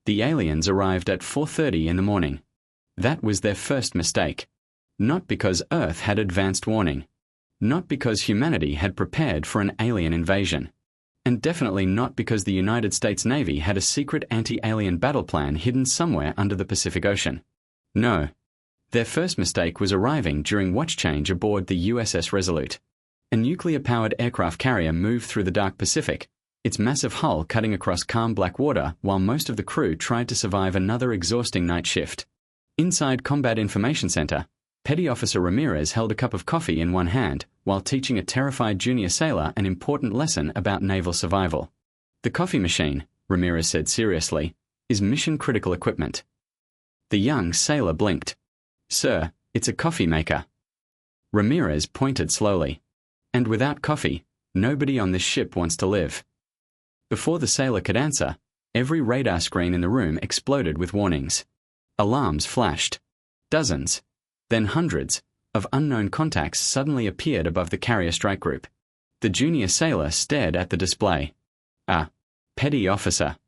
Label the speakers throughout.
Speaker 1: The aliens arrived at 4:30 in the morning. That was their first mistake. Not because Earth had advanced warning. Not because humanity had prepared for an alien invasion. And definitely not because the United States Navy had a secret anti-alien battle plan hidden somewhere under the Pacific Ocean. No. Their first mistake was arriving during watch change aboard the USS Resolute. A nuclear-powered aircraft carrier moved through the dark Pacific, its massive hull cutting across calm black water while most of the crew tried to survive another exhausting night shift. Inside Combat Information Center, Petty Officer Ramirez held a cup of coffee in one hand while teaching a terrified junior sailor an important lesson about naval survival. The coffee machine, Ramirez said seriously, is mission-critical equipment. The young sailor blinked. Sir, it's a coffee maker. Ramirez pointed slowly. And without coffee, nobody on this ship wants to live. Before the sailor could answer, every radar screen in the room exploded with warnings. Alarms flashed. Dozens, then hundreds, of unknown contacts suddenly appeared above the carrier strike group. The junior sailor stared at the display. Ah, petty officer.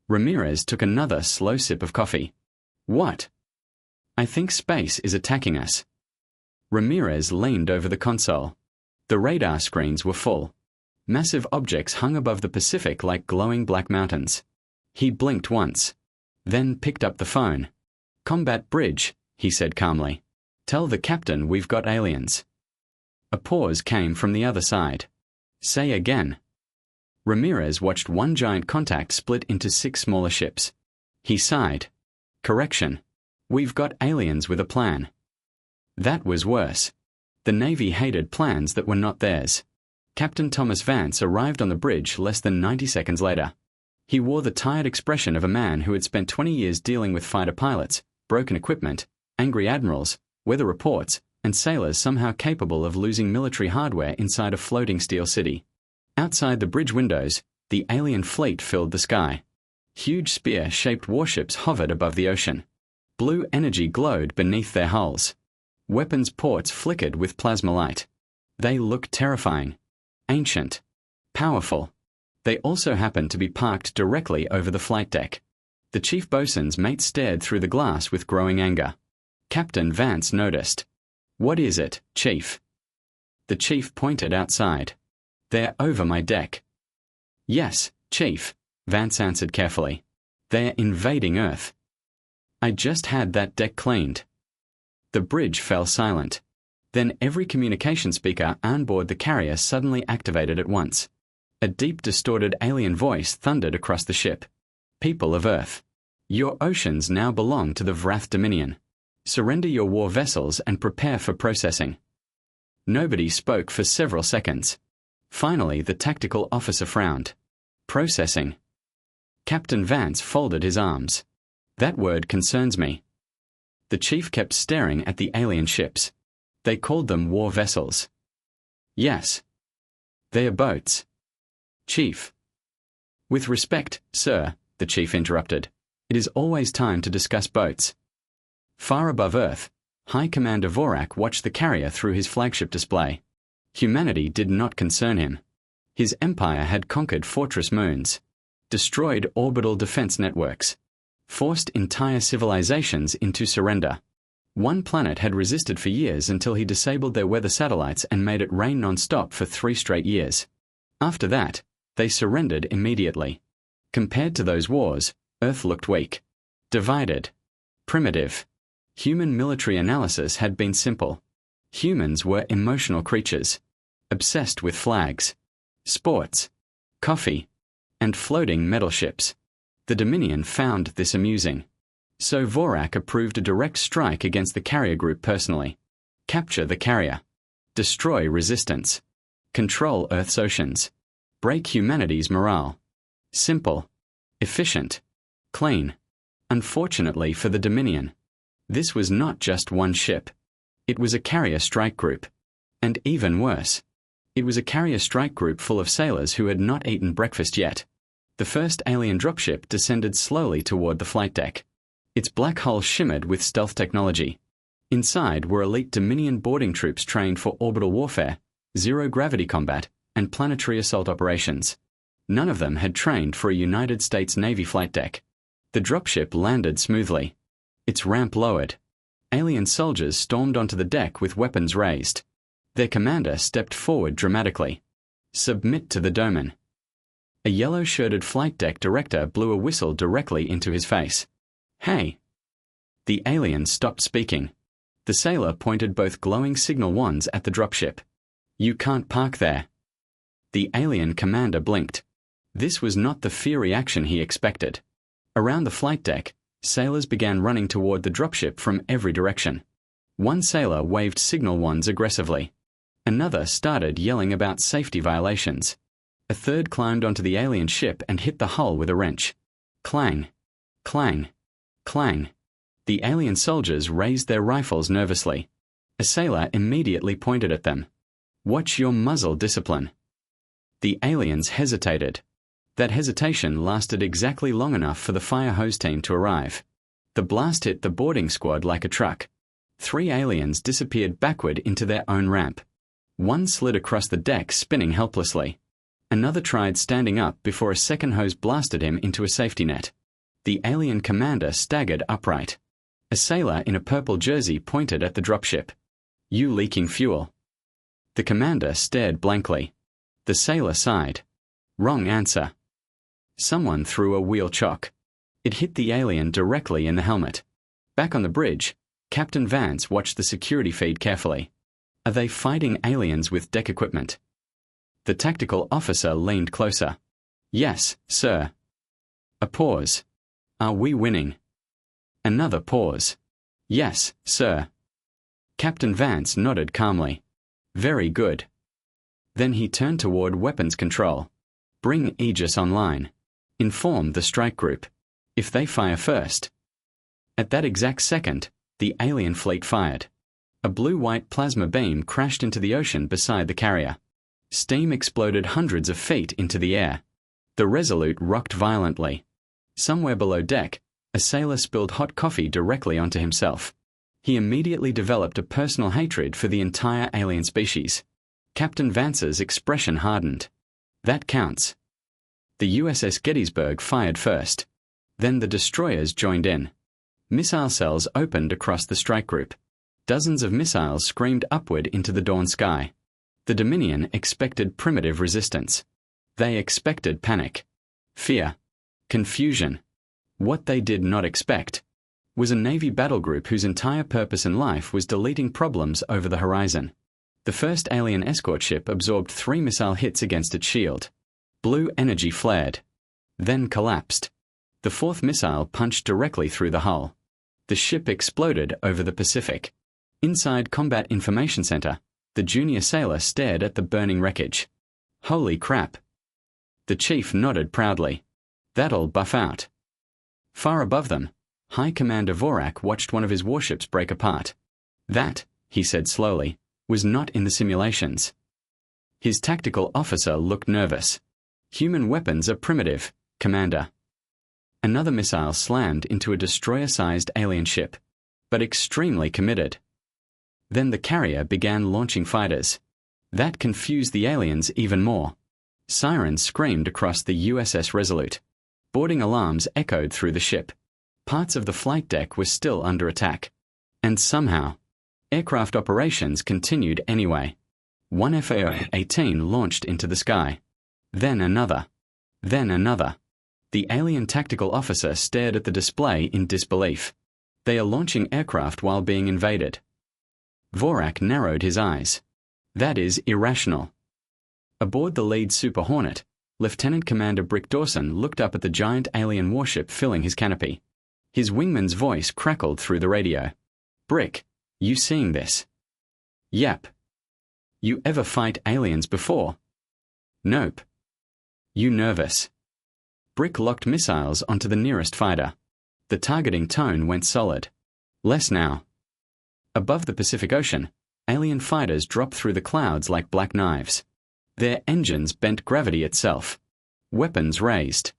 Speaker 1: Ramirez took another slow sip of coffee. What? I think space is attacking us. Ramirez leaned over the console. The radar screens were full. Massive objects hung above the Pacific like glowing black mountains. He blinked once, then picked up the phone. Combat bridge, he said calmly. Tell the captain we've got aliens. A pause came from the other side. Say again. Ramirez watched one giant contact split into 6 smaller ships. He sighed. Correction. We've got aliens with a plan. That was worse. The Navy hated plans that were not theirs. Captain Thomas Vance arrived on the bridge less than 90 seconds later. He wore the tired expression of a man who had spent 20 years dealing with fighter pilots, broken equipment, angry admirals, weather reports, and sailors somehow capable of losing military hardware inside a floating steel city. Outside the bridge windows, the alien fleet filled the sky. Huge spear-shaped warships hovered above the ocean. Blue energy glowed beneath their hulls. Weapons ports flickered with plasma light. They looked terrifying. Ancient. Powerful. They also happened to be parked directly over the flight deck. The chief bosun's mate stared through the glass with growing anger. Captain Vance noticed. What is it, Chief? The chief pointed outside. They're over my deck. Yes, Chief, Vance answered carefully. They're invading Earth. I just had that deck cleaned. The bridge fell silent. Then every communication speaker on board the carrier suddenly activated at once. A deep, distorted alien voice thundered across the ship. People of Earth, your oceans now belong to the Vrath Dominion. Surrender your war vessels and prepare for processing. Nobody spoke for several seconds. Finally, the tactical officer frowned. Processing. Captain Vance folded his arms. That word concerns me. The chief kept staring at the alien ships. They called them war vessels. Yes. They are boats. Chief. With respect, sir, the chief interrupted. It is always time to discuss boats. Far above Earth, High Commander Vorak watched the carrier through his flagship display. Humanity did not concern him. His empire had conquered fortress moons, destroyed orbital defense networks, forced entire civilizations into surrender. One planet had resisted for years until he disabled their weather satellites and made it rain non-stop for 3 straight years. After that, they surrendered immediately. Compared to those wars, Earth looked weak, divided, primitive. Human military analysis had been simple. Humans were emotional creatures, obsessed with flags, sports, coffee, and floating metal ships. The Dominion found this amusing. So Vorak approved a direct strike against the carrier group personally. Capture the carrier. Destroy resistance. Control Earth's oceans. Break humanity's morale. Simple. Efficient. Clean. Unfortunately for the Dominion, this was not just one ship. It was a carrier strike group. And even worse, it was a carrier strike group full of sailors who had not eaten breakfast yet. The first alien dropship descended slowly toward the flight deck. Its black hull shimmered with stealth technology. Inside were elite Dominion boarding troops trained for orbital warfare, zero-gravity combat, and planetary assault operations. None of them had trained for a United States Navy flight deck. The dropship landed smoothly. Its ramp lowered. Alien soldiers stormed onto the deck with weapons raised. Their commander stepped forward dramatically. "Submit to the domain." A yellow-shirted flight deck director blew a whistle directly into his face. "Hey!" The alien stopped speaking. The sailor pointed both glowing signal wands at the dropship. "You can't park there." The alien commander blinked. This was not the fear reaction he expected. Around the flight deck, sailors began running toward the dropship from every direction. One sailor waved signal wands aggressively. Another started yelling about safety violations. A third climbed onto the alien ship and hit the hull with a wrench. Clang! Clang! Clang! The alien soldiers raised their rifles nervously. A sailor immediately pointed at them. "Watch your muzzle, discipline." The aliens hesitated. That hesitation lasted exactly long enough for the fire hose team to arrive. The blast hit the boarding squad like a truck. 3 aliens disappeared backward into their own ramp. One slid across the deck, spinning helplessly. Another tried standing up before a second hose blasted him into a safety net. The alien commander staggered upright. A sailor in a purple jersey pointed at the dropship. "You leaking fuel." The commander stared blankly. The sailor sighed. "Wrong answer." Someone threw a wheel chock. It hit the alien directly in the helmet. Back on the bridge, Captain Vance watched the security feed carefully. Are they fighting aliens with deck equipment? The tactical officer leaned closer. "Yes, sir." A pause. "Are we winning?" Another pause. "Yes, sir." Captain Vance nodded calmly. "Very good." Then he turned toward weapons control. "Bring Aegis online. Inform the strike group. If they fire first." At that exact second, the alien fleet fired. A blue-white plasma beam crashed into the ocean beside the carrier. Steam exploded hundreds of feet into the air. The Resolute rocked violently. Somewhere below deck, a sailor spilled hot coffee directly onto himself. He immediately developed a personal hatred for the entire alien species. Captain Vance's expression hardened. "That counts." The USS Gettysburg fired first. Then the destroyers joined in. Missile cells opened across the strike group. Dozens of missiles screamed upward into the dawn sky. The Dominion expected primitive resistance. They expected panic, fear, confusion. What they did not expect was a Navy battle group whose entire purpose in life was deleting problems over the horizon. The first alien escort ship absorbed 3 missile hits against its shield. Blue energy flared, then collapsed. The 4th missile punched directly through the hull. The ship exploded over the Pacific. Inside Combat Information Center, the junior sailor stared at the burning wreckage. "Holy crap." The chief nodded proudly. "That'll buff out." Far above them, High Commander Vorak watched one of his warships break apart. "That," he said slowly, "was not in the simulations." His tactical officer looked nervous. "Human weapons are primitive, Commander." Another missile slammed into a destroyer-sized alien ship, but extremely committed. Then the carrier began launching fighters. That confused the aliens even more. Sirens screamed across the USS Resolute. Boarding alarms echoed through the ship. Parts of the flight deck were still under attack. And somehow, aircraft operations continued anyway. One FAO-18 launched into the sky. Then another. Then another. The alien tactical officer stared at the display in disbelief. They are launching aircraft while being invaded. Vorak narrowed his eyes. That is irrational. Aboard the lead Super Hornet, Lieutenant Commander Brick Dawson looked up at the giant alien warship filling his canopy. His wingman's voice crackled through the radio. "Brick, you seeing this?" "Yep." "You ever fight aliens before?" "Nope." "You nervous?" Brick locked missiles onto the nearest fighter. The targeting tone went solid. "Less now." Above the Pacific Ocean, alien fighters dropped through the clouds like black knives. Their engines bent gravity itself. Weapons raised.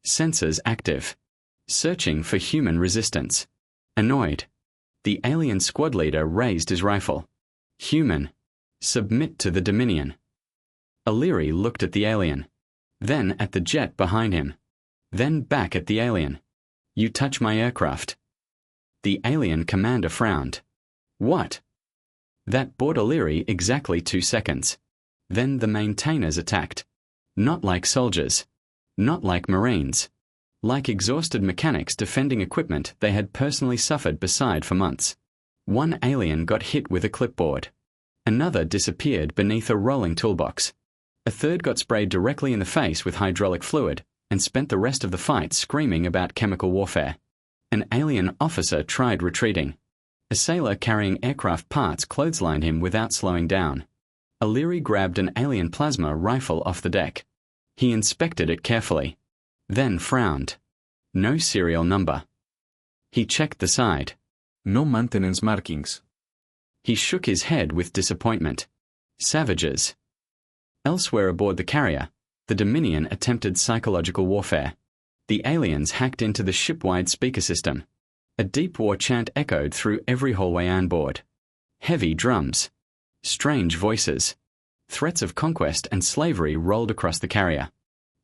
Speaker 1: Sensors active. Searching for human resistance. Annoyed, the alien squad leader raised his rifle. "Human, submit to the Dominion." O'Leary looked at the alien, then at the jet behind him, then back at the alien. You touch my aircraft. The alien commander frowned. What? That bought O'Leary exactly 2 seconds. Then the maintainers attacked. Not like soldiers. Not like Marines. Like exhausted mechanics defending equipment they had personally suffered beside for months. One alien got hit with a clipboard. Another disappeared beneath a rolling toolbox. A third got sprayed directly in the face with hydraulic fluid and spent the rest of the fight screaming about chemical warfare. An alien officer tried retreating. A sailor carrying aircraft parts clotheslined him without slowing down. O'Leary grabbed an alien plasma rifle off the deck. He inspected it carefully. Then frowned. No serial number. He checked the side.
Speaker 2: No maintenance markings.
Speaker 1: He shook his head with disappointment. Savages. Elsewhere aboard the carrier, the Dominion attempted psychological warfare. The aliens hacked into the ship-wide speaker system. A deep war chant echoed through every hallway on board. Heavy drums. Strange voices. Threats of conquest and slavery rolled across the carrier.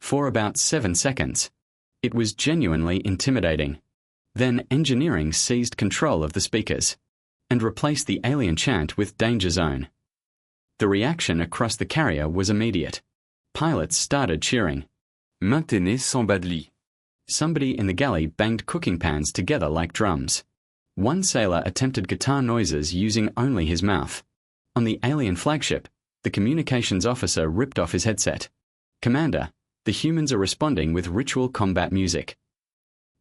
Speaker 1: For about 7 seconds. It was genuinely intimidating. Then engineering seized control of the speakers and replaced the alien chant with Danger Zone. The reaction across the carrier was immediate. Pilots started cheering.
Speaker 2: Maintenez sans badly.
Speaker 1: Somebody in the galley banged cooking pans together like drums. One sailor attempted guitar noises using only his mouth. On the alien flagship, the communications officer ripped off his headset. Commander, the humans are responding with ritual combat music.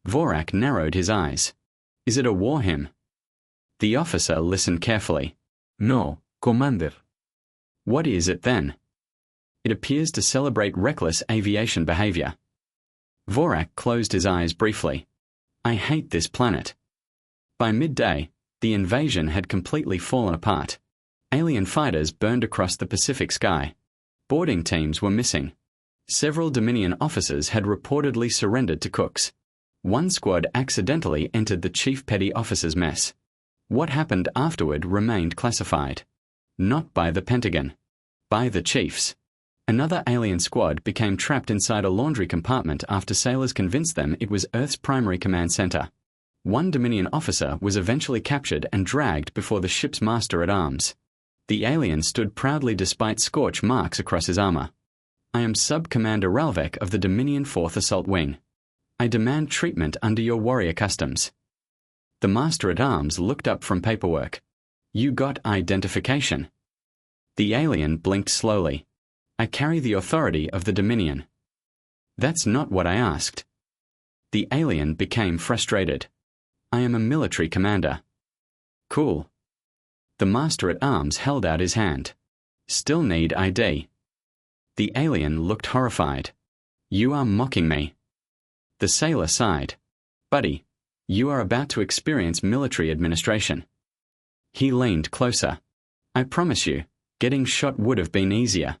Speaker 1: Vorak narrowed his eyes. Is it a war hymn? The officer listened carefully.
Speaker 2: No, Commander.
Speaker 1: What is it then? It appears to celebrate reckless aviation behavior. Vorak closed his eyes briefly. I hate this planet. By midday, the invasion had completely fallen apart. Alien fighters burned across the Pacific sky. Boarding teams were missing. Several Dominion officers had reportedly surrendered to cooks. One squad accidentally entered the chief petty officer's mess. What happened afterward remained classified. Not by the Pentagon. By the chiefs. Another alien squad became trapped inside a laundry compartment after sailors convinced them it was Earth's primary command center. One Dominion officer was eventually captured and dragged before the ship's master-at-arms. The alien stood proudly despite scorch marks across his armor. I am Sub-Commander Ralvek of the Dominion 4th Assault Wing. I demand treatment under your warrior customs. The master-at-arms looked up from paperwork. You got identification. The alien blinked slowly. I carry the authority of the Dominion. That's not what I asked. The alien became frustrated. I am a military commander. Cool. The master-at-arms held out his hand. Still need ID. The alien looked horrified. You are mocking me. The sailor sighed. Buddy, you are about to experience military administration. He leaned closer. I promise you, getting shot would have been easier.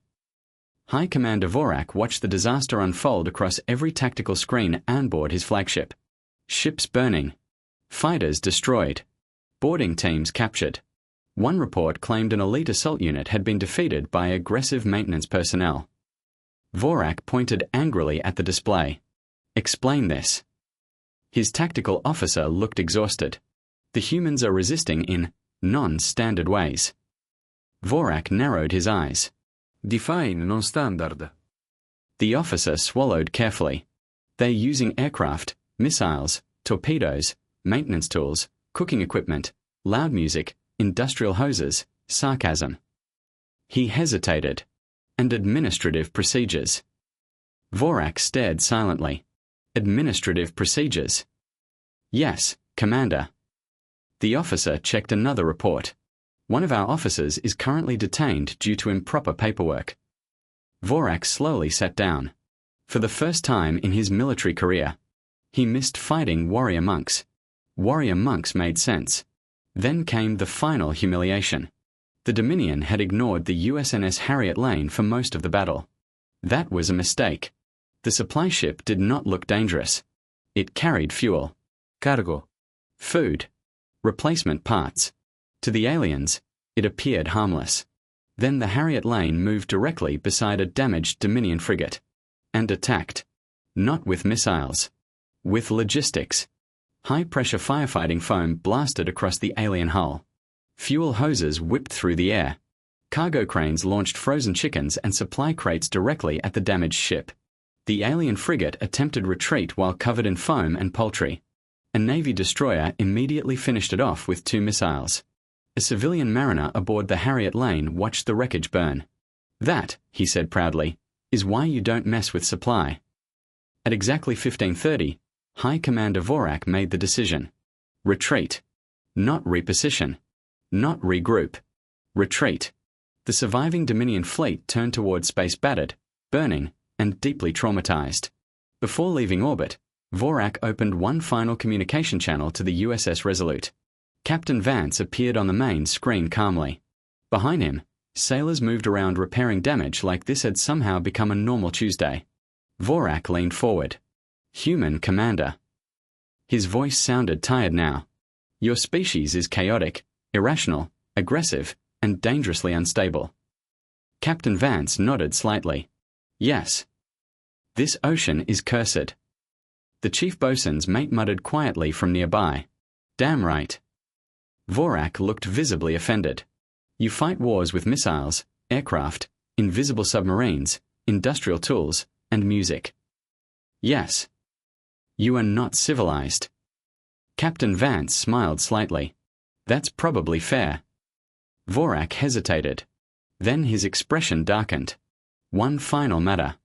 Speaker 1: High Commander Vorak watched the disaster unfold across every tactical screen on board his flagship. Ships burning. Fighters destroyed. Boarding teams captured. One report claimed an elite assault unit had been defeated by aggressive maintenance personnel. Vorak pointed angrily at the display. Explain this. His tactical officer looked exhausted. The humans are resisting in non-standard ways. Vorak narrowed his eyes.
Speaker 2: Define non-standard.
Speaker 1: The officer swallowed carefully. They're using aircraft, missiles, torpedoes, maintenance tools, cooking equipment, loud music, industrial hoses, sarcasm. He hesitated. And administrative procedures. Vorak stared silently. Administrative procedures. Yes, Commander. The officer checked another report. One of our officers is currently detained due to improper paperwork. Vorak slowly sat down. For the first time in his military career, he missed fighting warrior monks. Warrior monks made sense. Then came the final humiliation. The Dominion had ignored the USNS Harriet Lane for most of the battle. That was a mistake. The supply ship did not look dangerous. It carried fuel.
Speaker 2: Cargo.
Speaker 1: Food. Replacement parts. To the aliens, it appeared harmless. Then the Harriet Lane moved directly beside a damaged Dominion frigate. And attacked. Not with missiles. With logistics. High-pressure firefighting foam blasted across the alien hull. Fuel hoses whipped through the air. Cargo cranes launched frozen chickens and supply crates directly at the damaged ship. The alien frigate attempted retreat while covered in foam and poultry. A Navy destroyer immediately finished it off with 2 missiles. A civilian mariner aboard the Harriet Lane watched the wreckage burn. "That," he said proudly, "is why you don't mess with supply." At exactly 15:30, High Commander Vorak made the decision. Retreat. Not reposition. Not regroup. Retreat. The surviving Dominion fleet turned toward space battered, burning, and deeply traumatized. Before leaving orbit, Vorak opened one final communication channel to the USS Resolute. Captain Vance appeared on the main screen calmly. Behind him, sailors moved around repairing damage like this had somehow become a normal Tuesday. Vorak leaned forward. "Human Commander." His voice sounded tired now. "Your species is chaotic, irrational, aggressive, and dangerously unstable." Captain Vance nodded slightly. "Yes. This ocean is cursed." The chief bosun's mate muttered quietly from nearby. "Damn right." Vorak looked visibly offended. "You fight wars with missiles, aircraft, invisible submarines, industrial tools, and music." "Yes." "You are not civilized." Captain Vance smiled slightly. "That's probably fair." Vorak hesitated. Then his expression darkened. "One final matter."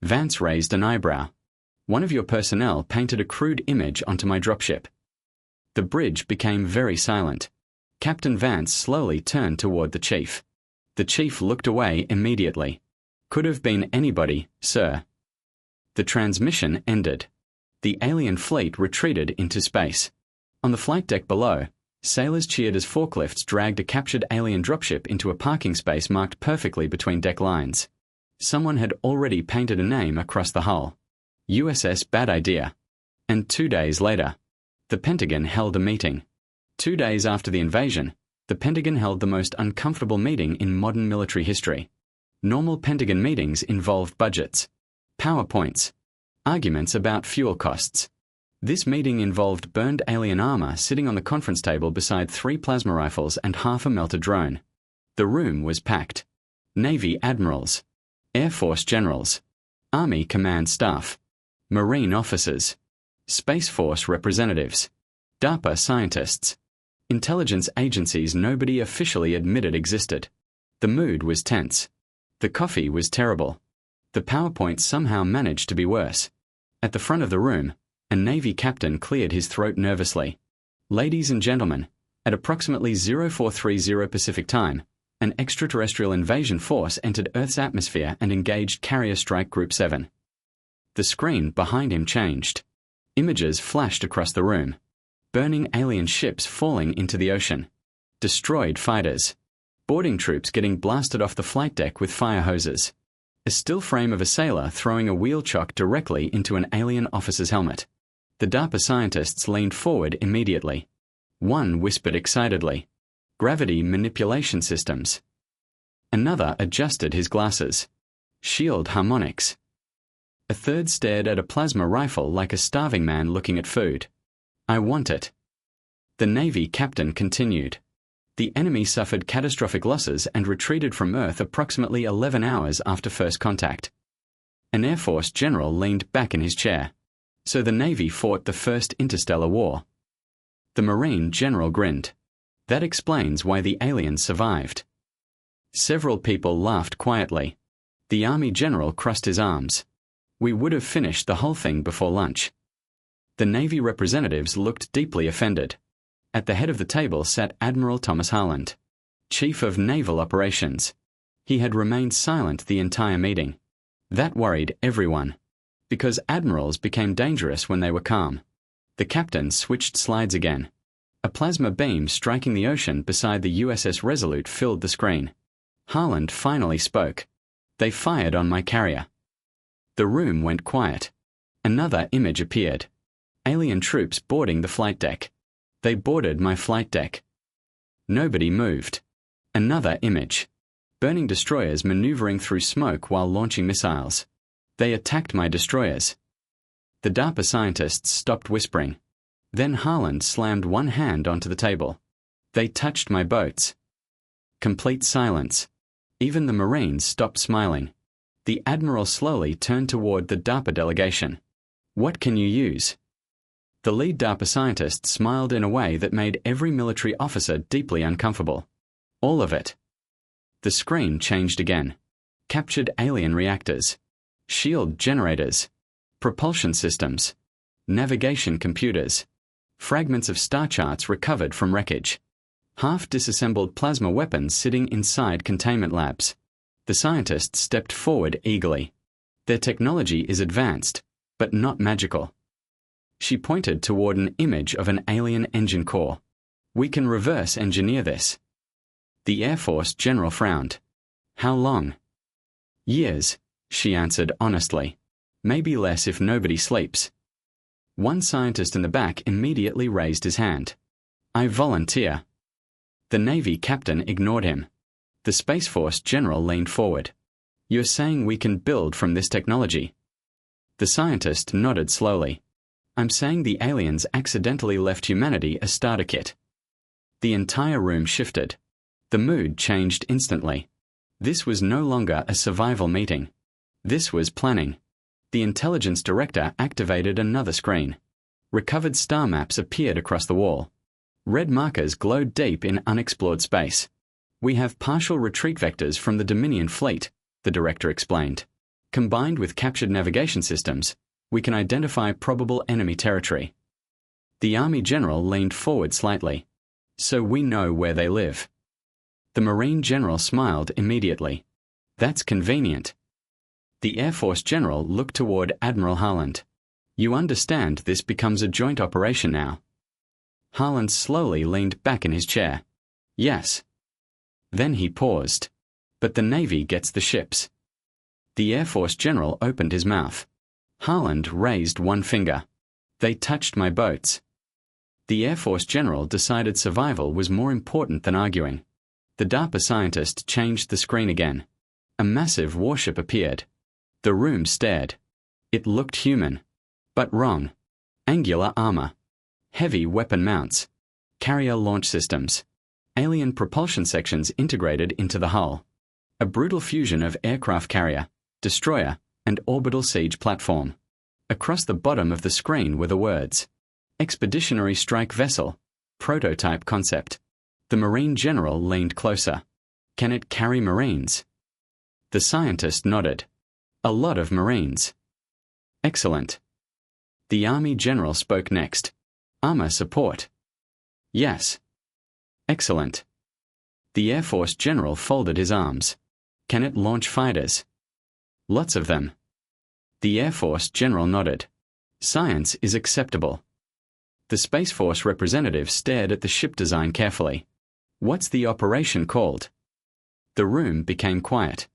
Speaker 1: Vance raised an eyebrow. "One of your personnel painted a crude image onto my dropship." The bridge became very silent. Captain Vance slowly turned toward the chief. The chief looked away immediately. "Could have been anybody, sir." The transmission ended. The alien fleet retreated into space. On the flight deck below, sailors cheered as forklifts dragged a captured alien dropship into a parking space marked perfectly between deck lines. Someone had already painted a name across the hull. USS Bad Idea. And 2 days later, the Pentagon held a meeting. 2 days after the invasion, the Pentagon held the most uncomfortable meeting in modern military history. Normal Pentagon meetings involved budgets, PowerPoints, arguments about fuel costs. This meeting involved burned alien armor sitting on the conference table beside 3 plasma rifles and half a melted drone. The room was packed. Navy admirals, Air Force generals, Army command staff, Marine officers, Space Force representatives, DARPA scientists, intelligence agencies nobody officially admitted existed. The mood was tense. The coffee was terrible. The PowerPoint somehow managed to be worse. At the front of the room, a Navy captain cleared his throat nervously. "Ladies and gentlemen, at approximately 0430 Pacific Time, an extraterrestrial invasion force entered Earth's atmosphere and engaged Carrier Strike Group 7. The screen behind him changed. Images flashed across the room. Burning alien ships falling into the ocean. Destroyed fighters. Boarding troops getting blasted off the flight deck with fire hoses. A still frame of a sailor throwing a wheel chock directly into an alien officer's helmet. The DARPA scientists leaned forward immediately. One whispered excitedly, "Gravity manipulation systems." Another adjusted his glasses. "Shield harmonics." A third stared at a plasma rifle like a starving man looking at food. "I want it." The Navy captain continued. The enemy suffered catastrophic losses and retreated from Earth approximately 11 hours after first contact. An Air Force general leaned back in his chair. "So the Navy fought the first interstellar war." The Marine general grinned. "That explains why the aliens survived." Several people laughed quietly. The Army general crossed his arms. "We would have finished the whole thing before lunch." The Navy representatives looked deeply offended. At the head of the table sat Admiral Thomas Harland, Chief of Naval Operations. He had remained silent the entire meeting. That worried everyone, because admirals became dangerous when they were calm. The captain switched slides again. A plasma beam striking the ocean beside the USS Resolute filled the screen. Harland finally spoke. "They fired on my carrier." The room went quiet. Another image appeared. Alien troops boarding the flight deck. "They boarded my flight deck." Nobody moved. Another image. Burning destroyers maneuvering through smoke while launching missiles. "They attacked my destroyers." The DARPA scientists stopped whispering. Then Harland slammed one hand onto the table. They touched my boats. Complete silence. Even the Marines stopped smiling. The Admiral slowly turned toward the DARPA delegation. What can you use? The lead DARPA scientist smiled in a way that made every military officer deeply uncomfortable. All of it. The screen changed again. Captured alien reactors. Shield generators. Propulsion systems. Navigation computers. Fragments of star charts recovered from wreckage. Half-disassembled plasma weapons sitting inside containment labs. The scientists stepped forward eagerly. Their technology is advanced, but not magical. She pointed toward an image of an alien engine core. We can reverse engineer this. The Air Force general frowned. How long? Years, she answered honestly. Maybe less if nobody sleeps. One scientist in the back immediately raised his hand. I volunteer. The Navy captain ignored him. The Space Force general leaned forward. You're saying we can build from this technology? The scientist nodded slowly. I'm saying the aliens accidentally left humanity a starter kit. The entire room shifted. The mood changed instantly. This was no longer a survival meeting. This was planning. The intelligence director activated another screen. Recovered star maps appeared across the wall. Red markers glowed deep in unexplored space. We have partial retreat vectors from the Dominion fleet, the director explained. Combined with captured navigation systems, we can identify probable enemy territory. The Army general leaned forward slightly. So we know where they live. The Marine general smiled immediately. That's convenient. The Air Force general looked toward Admiral Harland. You understand this becomes a joint operation now. Harland slowly leaned back in his chair. Yes. Then he paused. But the Navy gets the ships. The Air Force general opened his mouth. Harland raised one finger. They touched my boats. The Air Force general decided survival was more important than arguing. The DARPA scientist changed the screen again. A massive warship appeared. The room stared. It looked human. But wrong. Angular armor. Heavy weapon mounts. Carrier launch systems. Alien propulsion sections integrated into the hull. A brutal fusion of aircraft carrier, destroyer, and orbital siege platform. Across the bottom of the screen were the words, Expeditionary Strike Vessel, Prototype Concept. The Marine General leaned closer. Can it carry Marines? The scientist nodded. A lot of Marines. Excellent. The Army General spoke next. Armor support. Yes. Excellent. The Air Force General folded his arms. Can it launch fighters? Lots of them. The Air Force General nodded. Science is acceptable. The Space Force representative stared at the ship design carefully. What's the operation called? The room became quiet.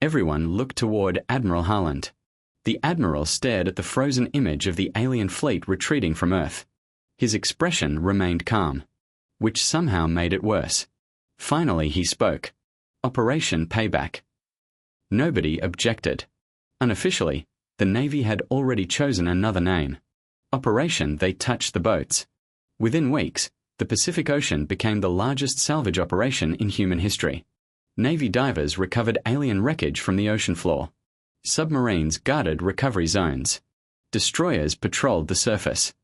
Speaker 1: Everyone looked toward Admiral Harland. The Admiral stared at the frozen image of the alien fleet retreating from Earth. His expression remained calm, which somehow made it worse. Finally he spoke. Operation Payback. Nobody objected. Unofficially, the Navy had already chosen another name. Operation They Touched the Boats. Within weeks, the Pacific Ocean became the largest salvage operation in human history. Navy divers recovered alien wreckage from the ocean floor. Submarines guarded recovery zones. Destroyers patrolled the surface.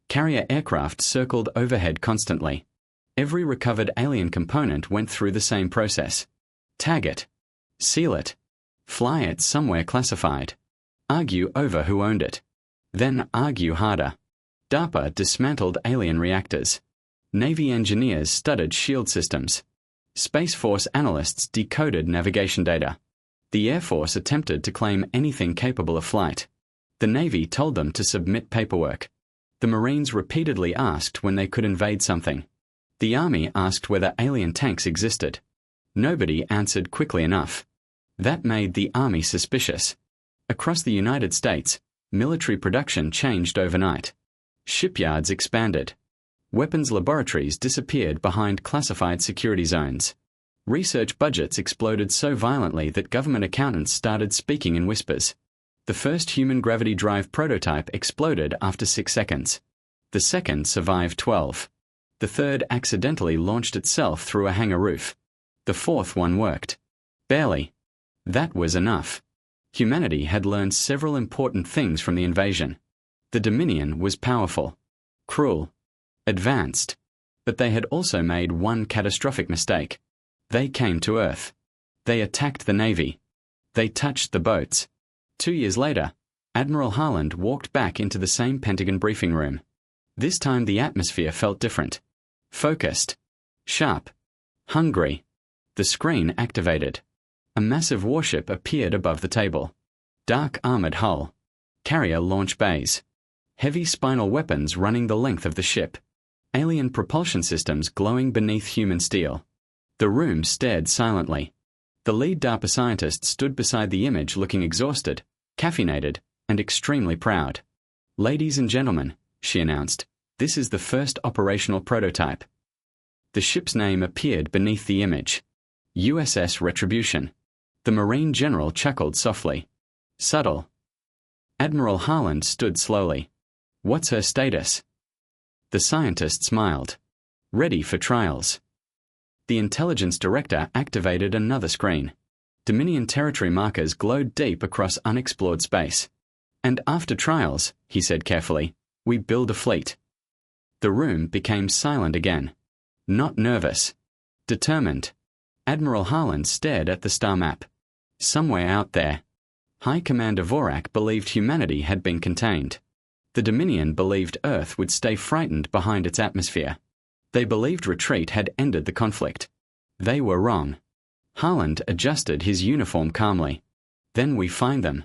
Speaker 1: Carrier aircraft circled overhead constantly. Every recovered alien component went through the same process. Tag it. Seal it. Fly it somewhere classified. Argue over who owned it. Then argue harder. DARPA dismantled alien reactors. Navy engineers studied shield systems. Space Force analysts decoded navigation data. The Air Force attempted to claim anything capable of flight. The Navy told them to submit paperwork. The Marines repeatedly asked when they could invade something. The Army asked whether alien tanks existed. Nobody answered quickly enough. That made the Army suspicious. Across the United States, military production changed overnight. Shipyards expanded. Weapons laboratories disappeared behind classified security zones. Research budgets exploded so violently that government accountants started speaking in whispers. The first human gravity drive prototype exploded after 6 seconds. The second survived 12. The third accidentally launched itself through a hangar roof. The fourth one worked. Barely. That was enough. Humanity had learned several important things from the invasion. The Dominion was powerful, cruel, advanced, but they had also made one catastrophic mistake. They came to Earth. They attacked the Navy. They touched the boats. 2 years later, Admiral Harland walked back into the same Pentagon briefing room. This time the atmosphere felt different. Focused. Sharp. Hungry. The screen activated. A massive warship appeared above the table. Dark armored hull. Carrier launch bays. Heavy spinal weapons running the length of the ship. Alien propulsion systems glowing beneath human steel. The room stared silently. The lead DARPA scientist stood beside the image looking exhausted, caffeinated, and extremely proud. "Ladies and gentlemen," she announced, "this is the first operational prototype." The ship's name appeared beneath the image. USS Retribution. The Marine General chuckled softly. Subtle. Admiral Harland stood slowly. "What's her status?" The scientist smiled. "Ready for trials." The intelligence director activated another screen. Dominion territory markers glowed deep across unexplored space. "And after trials," he said carefully, "we build a fleet." The room became silent again. Not nervous. Determined. Admiral Harland stared at the star map. Somewhere out there. High Commander Vorak believed humanity had been contained. The Dominion believed Earth would stay frightened behind its atmosphere. They believed retreat had ended the conflict. They were wrong. Harland adjusted his uniform calmly. "Then we find them."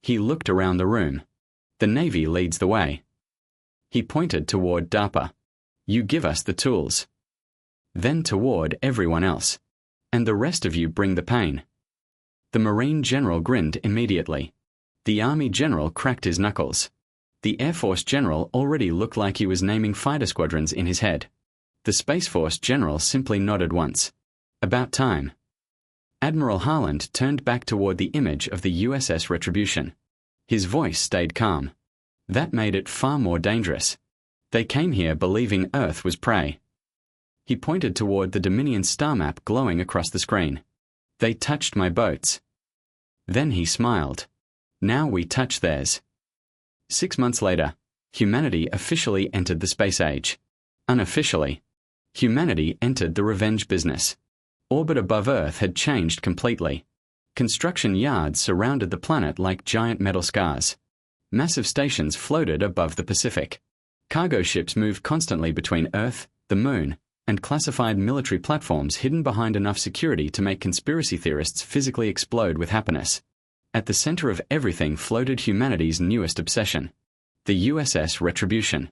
Speaker 1: He looked around the room. "The Navy leads the way." He pointed toward DARPA. "You give us the tools." Then toward everyone else. "And the rest of you bring the pain." The Marine General grinned immediately. The Army General cracked his knuckles. The Air Force General already looked like he was naming fighter squadrons in his head. The Space Force General simply nodded once. About time. Admiral Harland turned back toward the image of the USS Retribution. His voice stayed calm. That made it far more dangerous. They came here believing Earth was prey. He pointed toward the Dominion star map glowing across the screen. "They touched my boats." Then he smiled. "Now we touch theirs." 6 months later, humanity officially entered the space age. Unofficially, humanity entered the revenge business. Orbit above Earth had changed completely. Construction yards surrounded the planet like giant metal scars. Massive stations floated above the Pacific. Cargo ships moved constantly between Earth, the Moon, and classified military platforms hidden behind enough security to make conspiracy theorists physically explode with happiness. At the center of everything floated humanity's newest obsession. The USS Retribution.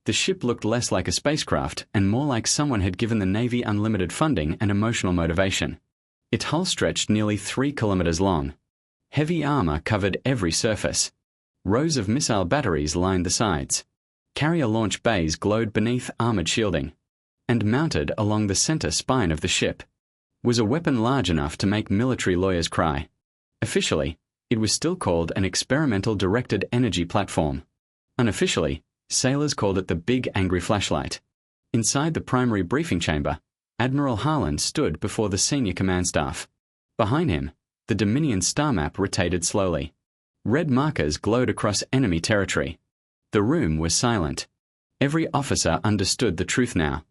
Speaker 1: The ship looked less like a spacecraft and more like someone had given the Navy unlimited funding and emotional motivation. Its hull stretched nearly 3 kilometers long. Heavy armor covered every surface. Rows of missile batteries lined the sides. Carrier launch bays glowed beneath armored shielding. And mounted along the center spine of the ship was a weapon large enough to make military lawyers cry. Officially, it was still called an experimental directed energy platform. Unofficially, sailors called it the Big Angry Flashlight. Inside the primary briefing chamber, Admiral Harland stood before the senior command staff. Behind him, the Dominion star map rotated slowly. Red markers glowed across enemy territory. The room was silent. Every officer understood the truth now.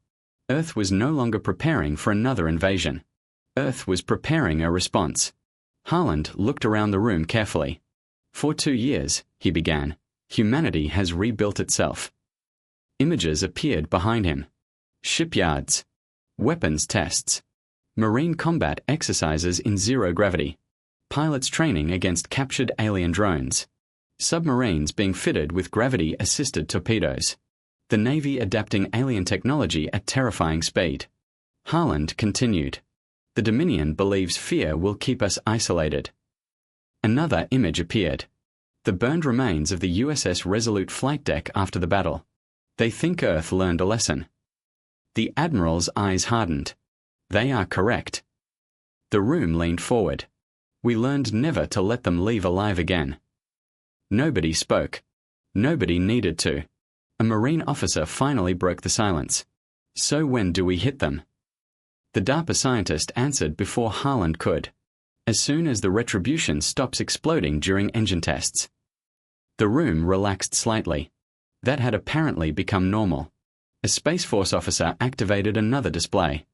Speaker 1: Earth was no longer preparing for another invasion. Earth was preparing a response. Harland looked around the room carefully. "For 2 years," he began, "humanity has rebuilt itself." Images appeared behind him. Shipyards. Weapons tests. Marine combat exercises in zero gravity. Pilots training against captured alien drones. Submarines being fitted with gravity-assisted torpedoes. The Navy adapting alien technology at terrifying speed. Harland continued. "The Dominion believes fear will keep us isolated." Another image appeared. The burned remains of the USS Resolute flight deck after the battle. They think Earth learned a lesson. The Admiral's eyes hardened. They are correct. The room leaned forward. We learned never to let them leave alive again. Nobody spoke. Nobody needed to. A Marine officer finally broke the silence. So when do we hit them? The DARPA scientist answered before Harland could. As soon as the Retribution stops exploding during engine tests. The room relaxed slightly. That had apparently become normal. A Space Force officer activated another display.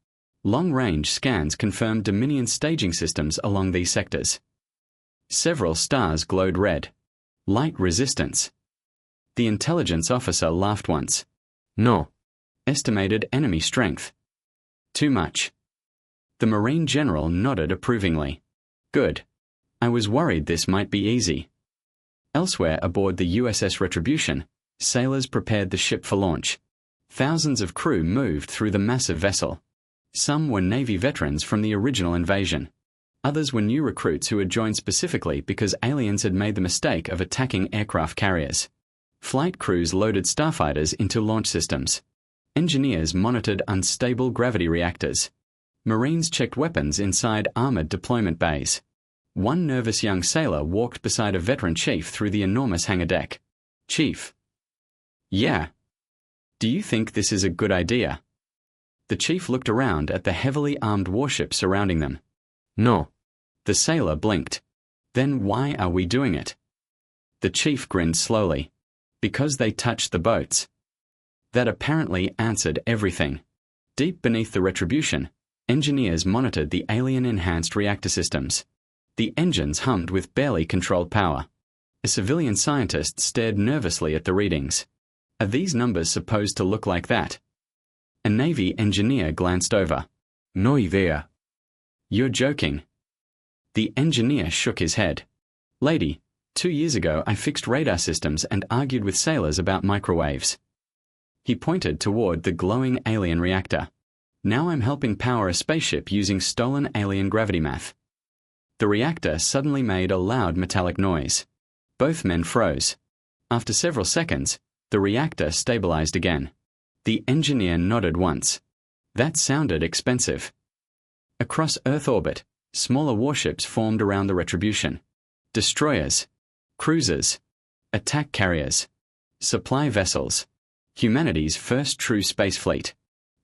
Speaker 1: Long-range scans confirmed Dominion staging systems along these sectors. Several stars glowed red. Light resistance. The intelligence officer laughed once.
Speaker 2: No.
Speaker 1: Estimated enemy strength. Too much. The Marine general nodded approvingly. Good. I was worried this might be easy. Elsewhere aboard the USS Retribution, sailors prepared the ship for launch. Thousands of crew moved through the massive vessel. Some were Navy veterans from the original invasion. Others were new recruits who had joined specifically because aliens had made the mistake of attacking aircraft carriers. Flight crews loaded starfighters into launch systems. Engineers monitored unstable gravity reactors. Marines checked weapons inside armored deployment bays. One nervous young sailor walked beside a veteran chief through the enormous hangar deck. Chief. Yeah. Do you think this is a good idea? The chief looked around at the heavily armed warship surrounding them.
Speaker 2: No.
Speaker 1: The sailor blinked. Then why are we doing it? The chief grinned slowly. Because they touched the boats. That apparently answered everything. Deep beneath the Retribution, engineers monitored the alien-enhanced reactor systems. The engines hummed with barely controlled power. A civilian scientist stared nervously at the readings. Are these numbers supposed to look like that? A Navy engineer glanced over.
Speaker 2: No idea.
Speaker 1: You're joking. The engineer shook his head. Lady, 2 years ago I fixed radar systems and argued with sailors about microwaves. He pointed toward the glowing alien reactor. Now I'm helping power a spaceship using stolen alien gravity math. The reactor suddenly made a loud metallic noise. Both men froze. After several seconds, the reactor stabilized again. The engineer nodded once. That sounded expensive. Across Earth orbit, smaller warships formed around the Retribution. Destroyers, cruisers, attack carriers, supply vessels. Humanity's first true space fleet.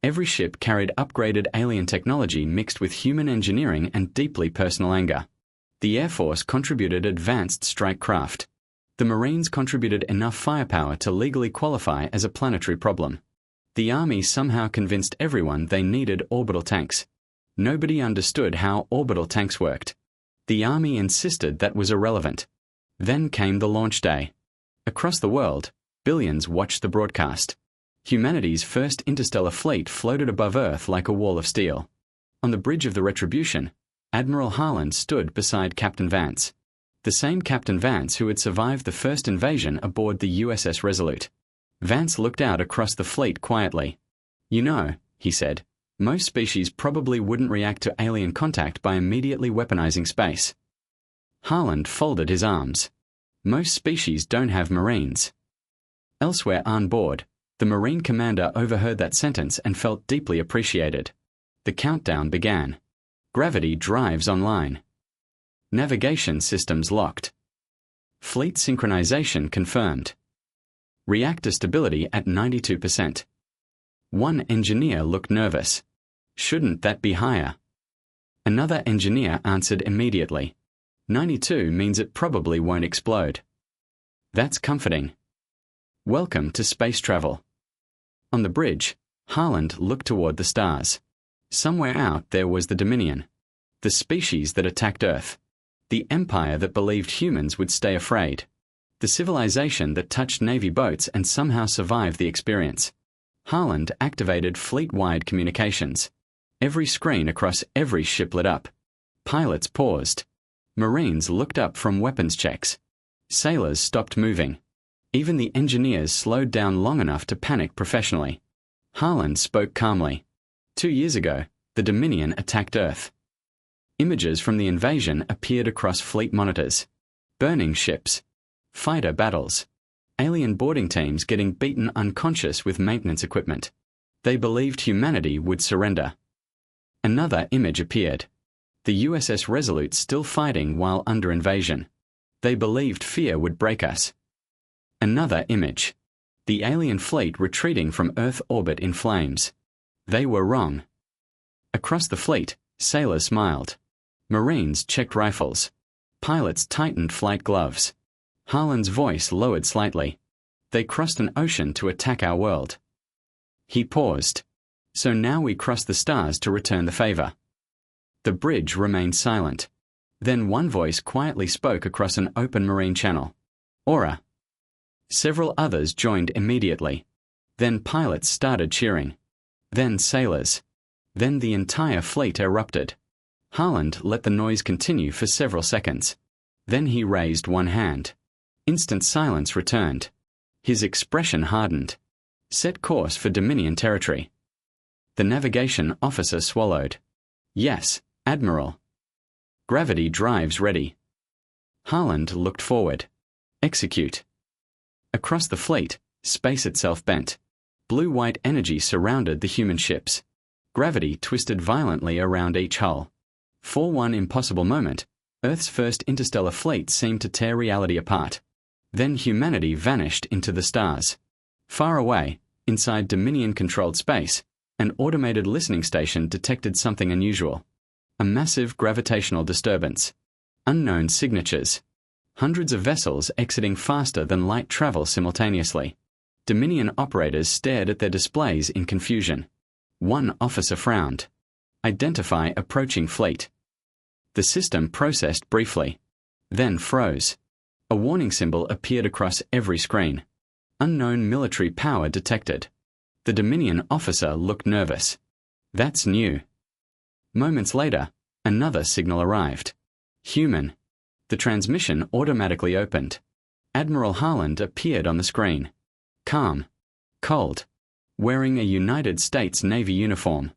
Speaker 1: Every ship carried upgraded alien technology mixed with human engineering and deeply personal anger. The Air Force contributed advanced strike craft. The Marines contributed enough firepower to legally qualify as a planetary problem. The Army somehow convinced everyone they needed orbital tanks. Nobody understood how orbital tanks worked. The Army insisted that was irrelevant. Then came the launch day. Across the world, billions watched the broadcast. Humanity's first interstellar fleet floated above Earth like a wall of steel. On the bridge of the Retribution, Admiral Harland stood beside Captain Vance. The same Captain Vance who had survived the first invasion aboard the USS Resolute. Vance looked out across the fleet quietly. You know, he said, most species probably wouldn't react to alien contact by immediately weaponizing space. Harland folded his arms. Most species don't have Marines. Elsewhere on board, the Marine commander overheard that sentence and felt deeply appreciated. The countdown began. Gravity drives online. Navigation systems locked. Fleet synchronization confirmed. Reactor stability at 92%. One engineer looked nervous. Shouldn't that be higher? Another engineer answered immediately. 92 means it probably won't explode. That's comforting. Welcome to space travel. On the bridge, Harland looked toward the stars. Somewhere out there was the Dominion, the species that attacked Earth, the empire that believed humans would stay afraid, the civilization that touched Navy boats and somehow survived the experience. Harland activated fleet-wide communications. Every screen across every ship lit up. Pilots paused. Marines looked up from weapons checks. Sailors stopped moving. Even the engineers slowed down long enough to panic professionally. Harland spoke calmly. 2 years ago, the Dominion attacked Earth. Images from the invasion appeared across fleet monitors. Burning ships. Fighter battles. Alien boarding teams getting beaten unconscious with maintenance equipment. They believed humanity would surrender. Another image appeared. The USS Resolute still fighting while under invasion. They believed fear would break us. Another image. The alien fleet retreating from Earth orbit in flames. They were wrong. Across the fleet, sailors smiled. Marines checked rifles. Pilots tightened flight gloves. Harlan's voice lowered slightly. They crossed an ocean to attack our world. He paused. So now we cross the stars to return the favor. The bridge remained silent. Then one voice quietly spoke across an open marine channel. Aura. Several others joined immediately. Then pilots started cheering. Then sailors. Then the entire fleet erupted. Harlan let the noise continue for several seconds. Then he raised one hand. Instant silence returned. His expression hardened. Set course for Dominion territory. The navigation officer swallowed. Yes, Admiral. Gravity drives ready. Harlan looked forward. Execute. Across the fleet, space itself bent. Blue-white energy surrounded the human ships. Gravity twisted violently around each hull. For one impossible moment, Earth's first interstellar fleet seemed to tear reality apart. Then humanity vanished into the stars. Far away, inside Dominion-controlled space, an automated listening station detected something unusual. A massive gravitational disturbance. Unknown signatures. Hundreds of vessels exiting faster than light travel simultaneously. Dominion operators stared at their displays in confusion. One officer frowned. Identify approaching fleet. The system processed briefly. Then froze. A warning symbol appeared across every screen. Unknown military power detected. The Dominion officer looked nervous. That's new. Moments later, another signal arrived. Human. The transmission automatically opened. Admiral Harlan appeared on the screen. Calm. Cold. Wearing a United States Navy uniform.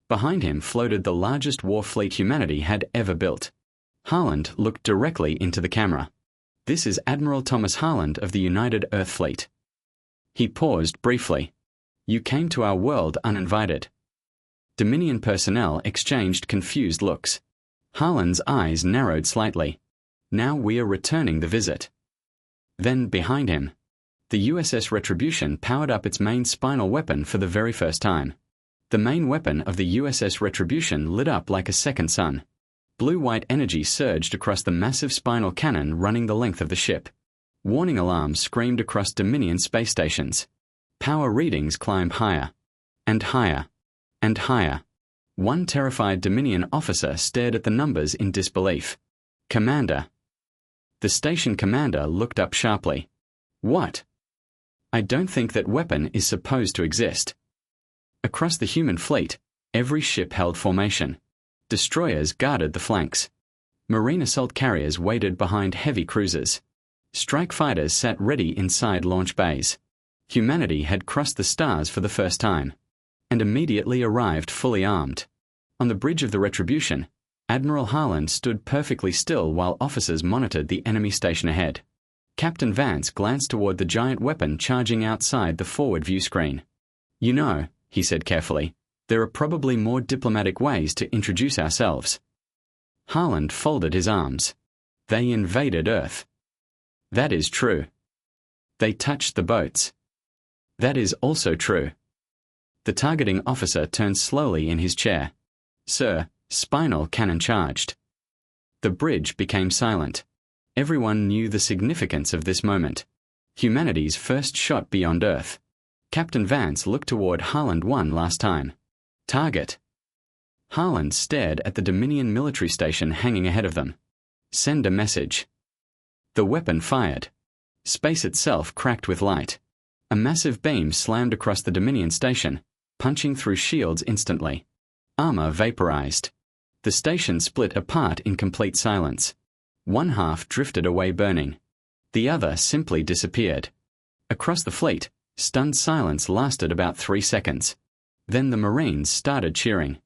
Speaker 1: Behind him floated the largest war fleet humanity had ever built. Harlan looked directly into the camera. This is Admiral Thomas Harlan of the United Earth Fleet. He paused briefly. You came to our world uninvited. Dominion personnel exchanged confused looks. Harlan's eyes narrowed slightly. Now we are returning the visit. Then behind him, the USS Retribution powered up its main spinal weapon for the very first time. The main weapon of the USS Retribution lit up like a second sun. Blue-white energy surged across the massive spinal cannon running the length of the ship. Warning alarms screamed across Dominion space stations. Power readings climbed higher. And higher. And higher. One terrified Dominion officer stared at the numbers in disbelief. Commander. The station commander looked up sharply. What? I don't think that weapon is supposed to exist. Across the human fleet, every ship held formation. Destroyers guarded the flanks. Marine assault carriers waited behind heavy cruisers. Strike fighters sat ready inside launch bays. Humanity had crossed the stars for the first time, and immediately arrived fully armed. On the bridge of the Retribution, Admiral Harlan stood perfectly still while officers monitored the enemy station ahead. Captain Vance glanced toward the giant weapon charging outside the forward view screen. You know, he said carefully, there are probably more diplomatic ways to introduce ourselves. Harlan folded his arms. They invaded Earth. That is true. They touched the boats. That is also true. The targeting officer turned slowly in his chair. Sir, spinal cannon charged. The bridge became silent. Everyone knew the significance of this moment. Humanity's first shot beyond Earth. Captain Vance looked toward Harlan one last time. Target. Harlan stared at the Dominion military station hanging ahead of them. Send a message. The weapon fired. Space itself cracked with light. A massive beam slammed across the Dominion station, punching through shields instantly. Armor vaporized. The station split apart in complete silence. One half drifted away burning. The other simply disappeared. Across the fleet, stunned silence lasted about 3 seconds. Then the Marines started cheering.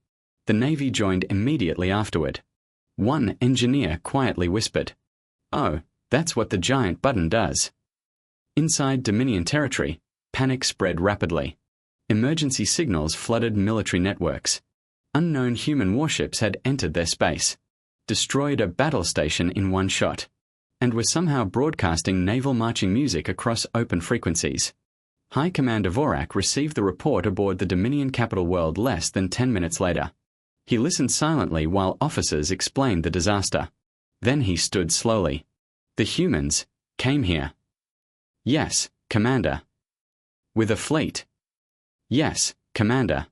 Speaker 1: The Navy joined immediately afterward. One engineer quietly whispered, "Oh, that's what the giant button does." Inside Dominion territory, panic spread rapidly. Emergency signals flooded military networks. Unknown human warships had entered their space, destroyed a battle station in one shot, and were somehow broadcasting naval marching music across open frequencies. High Commander Vorak received the report aboard the Dominion capital world less than 10 minutes later. He listened silently while officers explained the disaster. Then he stood slowly. The humans came here. Yes, Commander. With a fleet. Yes, Commander.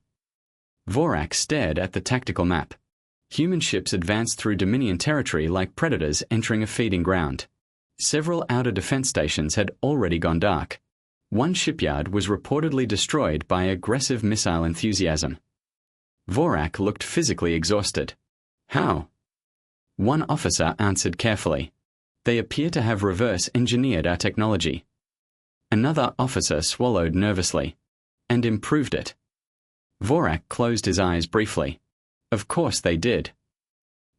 Speaker 1: Vorak stared at the tactical map. Human ships advanced through Dominion territory like predators entering a feeding ground. Several outer defense stations had already gone dark. One shipyard was reportedly destroyed by aggressive missile enthusiasm. Vorak looked physically exhausted. How? One officer answered carefully. They appear to have reverse-engineered our technology. Another officer swallowed nervously. And improved it. Vorak closed his eyes briefly. Of course they did.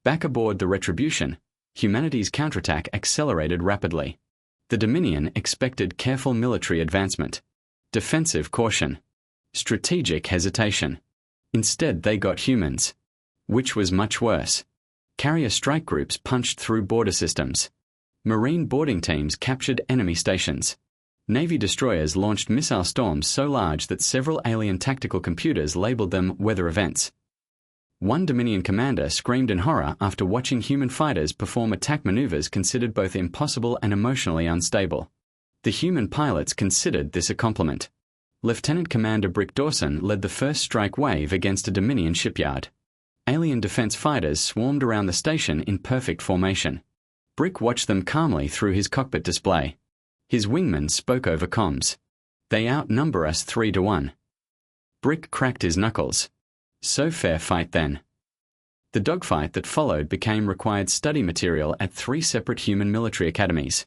Speaker 1: Back aboard the Retribution, humanity's counterattack accelerated rapidly. The Dominion expected careful military advancement, defensive caution, strategic hesitation. Instead they got humans. Which was much worse. Carrier strike groups punched through border systems. Marine boarding teams captured enemy stations. Navy destroyers launched missile storms so large that several alien tactical computers labeled them weather events. One Dominion commander screamed in horror after watching human fighters perform attack maneuvers considered both impossible and emotionally unstable. The human pilots considered this a compliment. Lieutenant Commander Brick Dawson led the first strike wave against a Dominion shipyard. Alien defense fighters swarmed around the station in perfect formation. Brick watched them calmly through his cockpit display. His wingman spoke over comms. They outnumber us 3-1. Brick cracked his knuckles. So fair fight then. The dogfight that followed became required study material at 3 separate human military academies.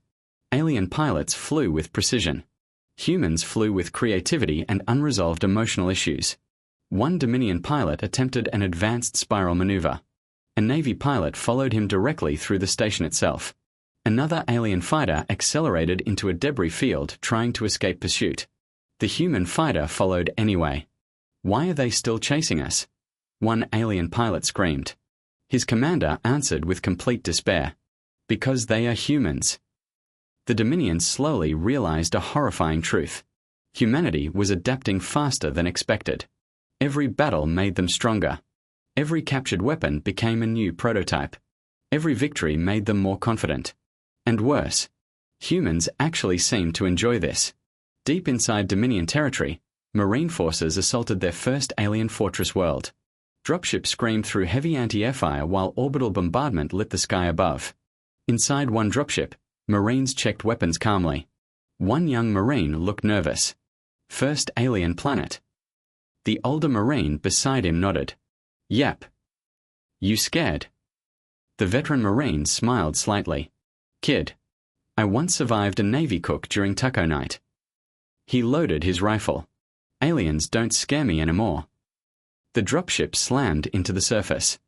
Speaker 1: Alien pilots flew with precision. Humans flew with creativity and unresolved emotional issues. One Dominion pilot attempted an advanced spiral maneuver. A Navy pilot followed him directly through the station itself. Another alien fighter accelerated into a debris field trying to escape pursuit. The human fighter followed anyway. Why are they still chasing us? One alien pilot screamed. His commander answered with complete despair. Because they are humans. The Dominion slowly realized a horrifying truth. Humanity was adapting faster than expected. Every battle made them stronger. Every captured weapon became a new prototype. Every victory made them more confident. And worse, humans actually seemed to enjoy this. Deep inside Dominion territory, Marine forces assaulted their first alien fortress world. Dropships screamed through heavy anti-air fire while orbital bombardment lit the sky above. Inside one dropship, Marines checked weapons calmly. One young Marine looked nervous. First alien planet. The older Marine beside him nodded. Yep. You scared? The veteran Marine smiled slightly. Kid. I once survived a Navy cook during taco night. He loaded his rifle. Aliens don't scare me anymore. The dropship slammed into the surface.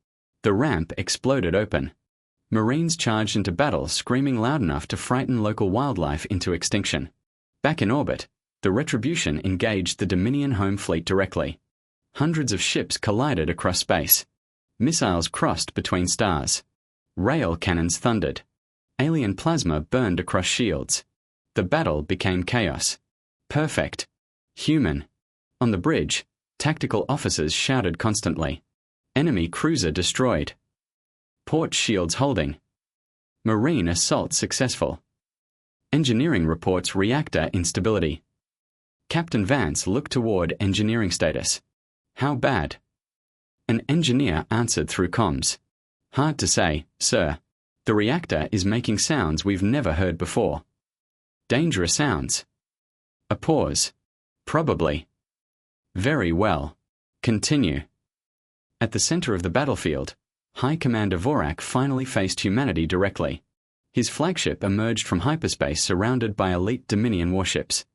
Speaker 1: The ramp exploded open. Marines charged into battle, screaming loud enough to frighten local wildlife into extinction. Back in orbit, the Retribution engaged the Dominion home fleet directly. Hundreds of ships collided across space. Missiles crossed between stars. Rail cannons thundered. Alien plasma burned across shields. The battle became chaos. Perfect. Human. On the bridge, tactical officers shouted constantly. Enemy cruiser destroyed. Port shields holding. Marine assault successful. Engineering reports reactor instability. Captain Vance looked toward engineering status. How bad? An engineer answered through comms. Hard to say, sir. The reactor is making sounds we've never heard before. Dangerous sounds. A pause. Probably. Very well. Continue. At the center of the battlefield, High Commander Vorak finally faced humanity directly. His flagship emerged from hyperspace surrounded by elite Dominion warships.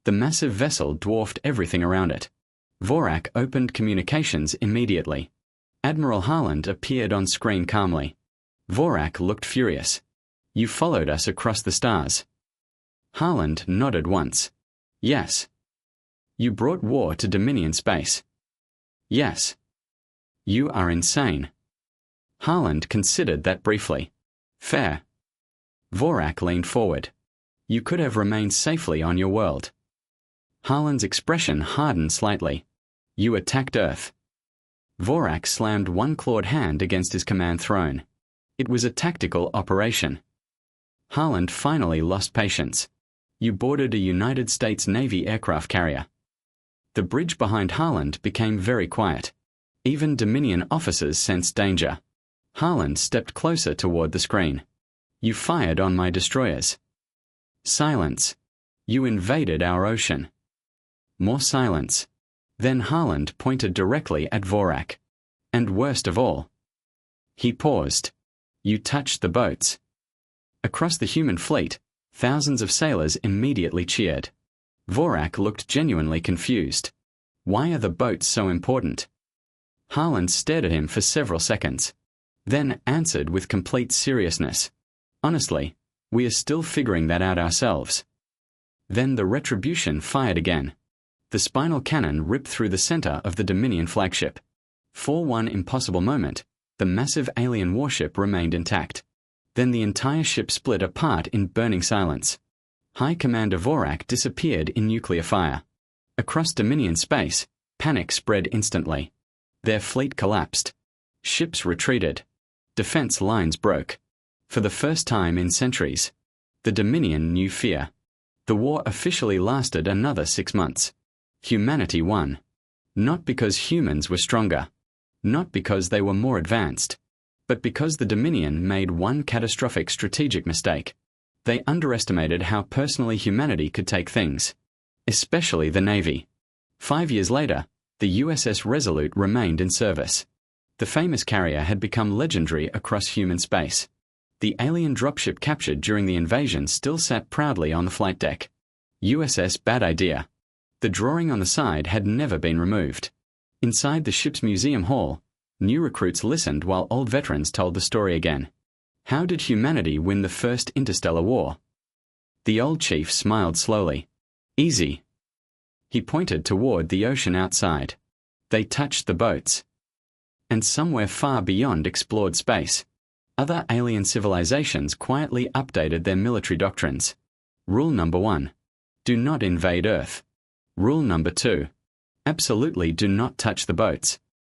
Speaker 1: The massive vessel dwarfed everything around it. Vorak opened communications immediately. Admiral Harland appeared on screen calmly. Vorak looked furious. You followed us across the stars. Harland nodded once. Yes. You brought war to Dominion space. Yes. You are insane. Harland considered that briefly. Fair. Vorak leaned forward. You could have remained safely on your world. Harlan's expression hardened slightly. You attacked Earth. Vorak slammed one clawed hand against his command throne. It was a tactical operation. Harlan finally lost patience. You boarded a United States Navy aircraft carrier. The bridge behind Harlan became very quiet. Even Dominion officers sensed danger. Harlan stepped closer toward the screen. You fired on my destroyers. Silence. You invaded our ocean. More silence. Then Harlan pointed directly at Vorak. And worst of all. He paused. You touched the boats. Across the human fleet, thousands of sailors immediately cheered. Vorak looked genuinely confused. Why are the boats so important? Harlan stared at him for several seconds. Then answered with complete seriousness. Honestly, we are still figuring that out ourselves. Then the Retribution fired again. The spinal cannon ripped through the center of the Dominion flagship. For one impossible moment, the massive alien warship remained intact. Then the entire ship split apart in burning silence. High Commander Vorak disappeared in nuclear fire. Across Dominion space, panic spread instantly. Their fleet collapsed. Ships retreated. Defense lines broke. For the first time in centuries, the Dominion knew fear. The war officially lasted another 6 months. Humanity won. Not because humans were stronger. Not because they were more advanced. But because the Dominion made one catastrophic strategic mistake. They underestimated how personally humanity could take things. Especially the Navy. 5 years later, the USS Resolute remained in service. The famous carrier had become legendary across human space. The alien dropship captured during the invasion still sat proudly on the flight deck. USS Bad Idea. The drawing on the side had never been removed. Inside the ship's museum hall, new recruits listened while old veterans told the story again. How did humanity win the first interstellar war? The old chief smiled slowly. Easy. He pointed toward the ocean outside. They touched the boats. And somewhere far beyond explored space, other alien civilizations quietly updated their military doctrines. Rule number 1. Do not invade Earth. Rule number 2. Absolutely do not touch the boats.